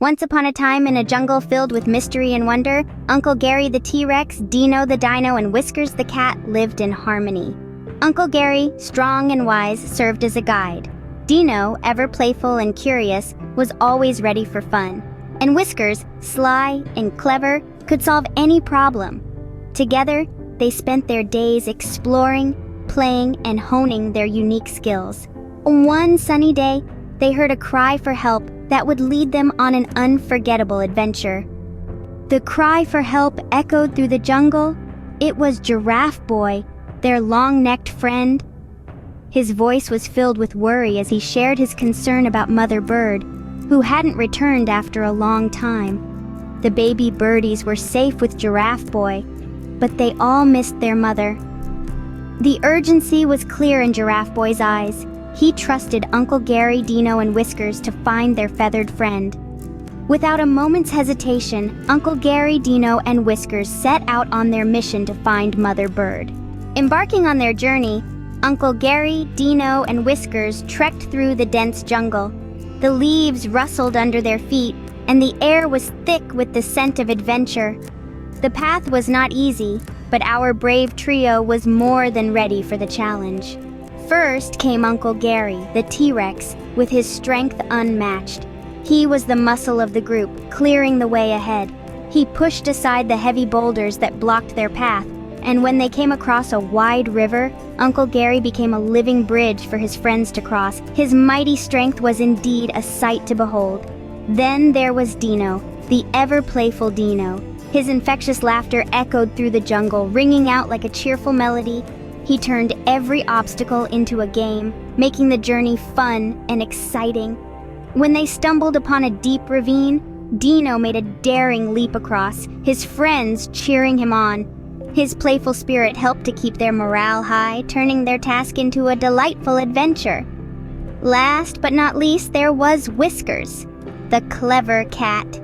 Once upon a time, in a jungle filled with mystery and wonder, Uncle Gary the T-Rex, Deeno the Dino, and Whiskers the cat lived in harmony. Uncle Gary, strong and wise, served as a guide. Deeno, ever playful and curious, was always ready for fun. And Whiskers, sly and clever, could solve any problem. Together, they spent their days exploring, playing, and honing their unique skills. One sunny day, they heard a cry for help that would lead them on an unforgettable adventure. The cry for help echoed through the jungle. It was Giraffe Boy, their long-necked friend. His voice was filled with worry as he shared his concern about Mother Bird, who hadn't returned after a long time. The baby birdies were safe with Giraffe Boy, but they all missed their mother. The urgency was clear in Giraffe Boy's eyes. He trusted Uncle Gary, Deeno, and Whiskers to find their feathered friend. Without a moment's hesitation, Uncle Gary, Deeno, and Whiskers set out on their mission to find Mother Bird. Embarking on their journey, Uncle Gary, Deeno, and Whiskers trekked through the dense jungle. The leaves rustled under their feet, and the air was thick with the scent of adventure. The path was not easy, but our brave trio was more than ready for the challenge. First came Uncle Gary, the T-Rex, with his strength unmatched. He was the muscle of the group, clearing the way ahead. He pushed aside the heavy boulders that blocked their path, and when they came across a wide river, Uncle Gary became a living bridge for his friends to cross. His mighty strength was indeed a sight to behold. Then there was Deeno, the ever-playful Deeno. His infectious laughter echoed through the jungle, ringing out like a cheerful melody. He turned every obstacle into a game, making the journey fun and exciting. When they stumbled upon a deep ravine, Deeno made a daring leap across, his friends cheering him on. His playful spirit helped to keep their morale high, turning their task into a delightful adventure. Last but not least, there was Whiskers, the clever cat.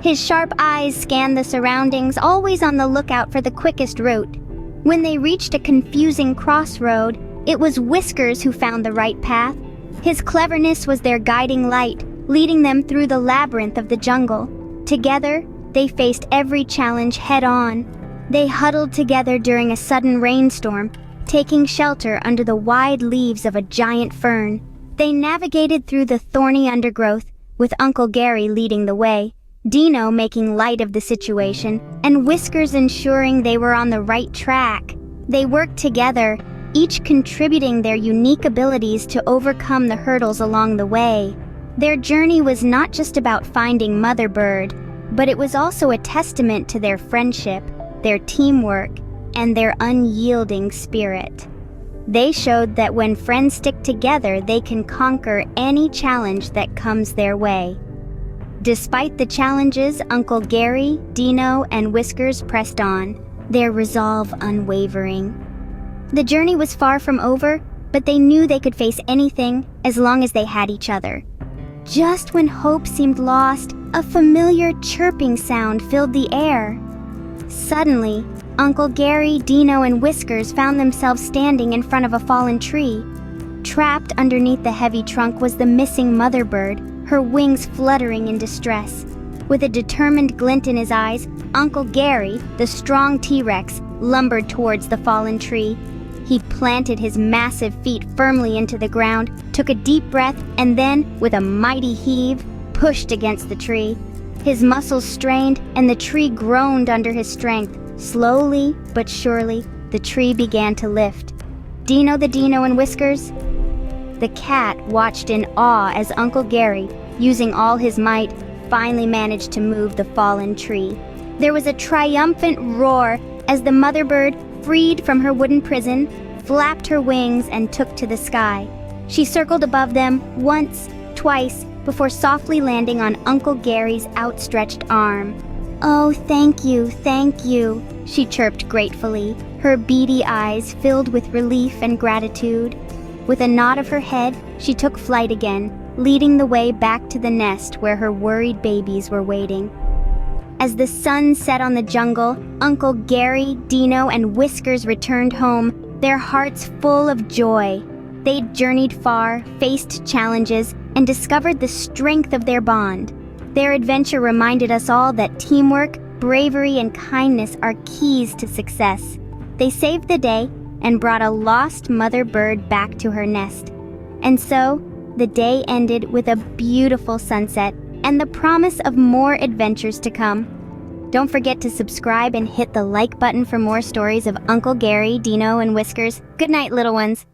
His sharp eyes scanned the surroundings, always on the lookout for the quickest route. When they reached a confusing crossroad, it was Whiskers who found the right path. His cleverness was their guiding light, leading them through the labyrinth of the jungle. Together, they faced every challenge head-on. They huddled together during a sudden rainstorm, taking shelter under the wide leaves of a giant fern. They navigated through the thorny undergrowth, with Uncle Gary leading the way, Deeno making light of the situation, and Whiskers ensuring they were on the right track. They worked together, each contributing their unique abilities to overcome the hurdles along the way. Their journey was not just about finding Mother Bird, but it was also a testament to their friendship, their teamwork, and their unyielding spirit. They showed that when friends stick together, they can conquer any challenge that comes their way. Despite the challenges, Uncle Gary, Deeno, and Whiskers pressed on, their resolve unwavering. The journey was far from over, but they knew they could face anything as long as they had each other. Just when hope seemed lost, a familiar chirping sound filled the air. Suddenly, Uncle Gary, Deeno, and Whiskers found themselves standing in front of a fallen tree. Trapped underneath the heavy trunk was the missing Mother Bird, her wings fluttering in distress. With a determined glint in his eyes, Uncle Gary, the strong T-Rex, lumbered towards the fallen tree. He planted his massive feet firmly into the ground, took a deep breath, and then, with a mighty heave, pushed against the tree. His muscles strained, and the tree groaned under his strength. Slowly but surely, the tree began to lift. Deeno the Deeno and Whiskers? The cat watched in awe as Uncle Gary, using all his might, finally managed to move the fallen tree. There was a triumphant roar as the Mother Bird, freed from her wooden prison, flapped her wings and took to the sky. She circled above them once, twice, before softly landing on Uncle Gary's outstretched arm. "Oh, thank you," she chirped gratefully, her beady eyes filled with relief and gratitude. With a nod of her head, she took flight again, leading the way back to the nest where her worried babies were waiting. As the sun set on the jungle, Uncle Gary, Deeno, and Whiskers returned home, their hearts full of joy. They'd journeyed far, faced challenges, and discovered the strength of their bond. Their adventure reminded us all that teamwork, bravery, and kindness are keys to success. They saved the day and brought a lost mother bird back to her nest. And so, the day ended with a beautiful sunset and the promise of more adventures to come. Don't forget to subscribe and hit the like button for more stories of Uncle Gary, Deeno, and Whiskers. Good night, little ones.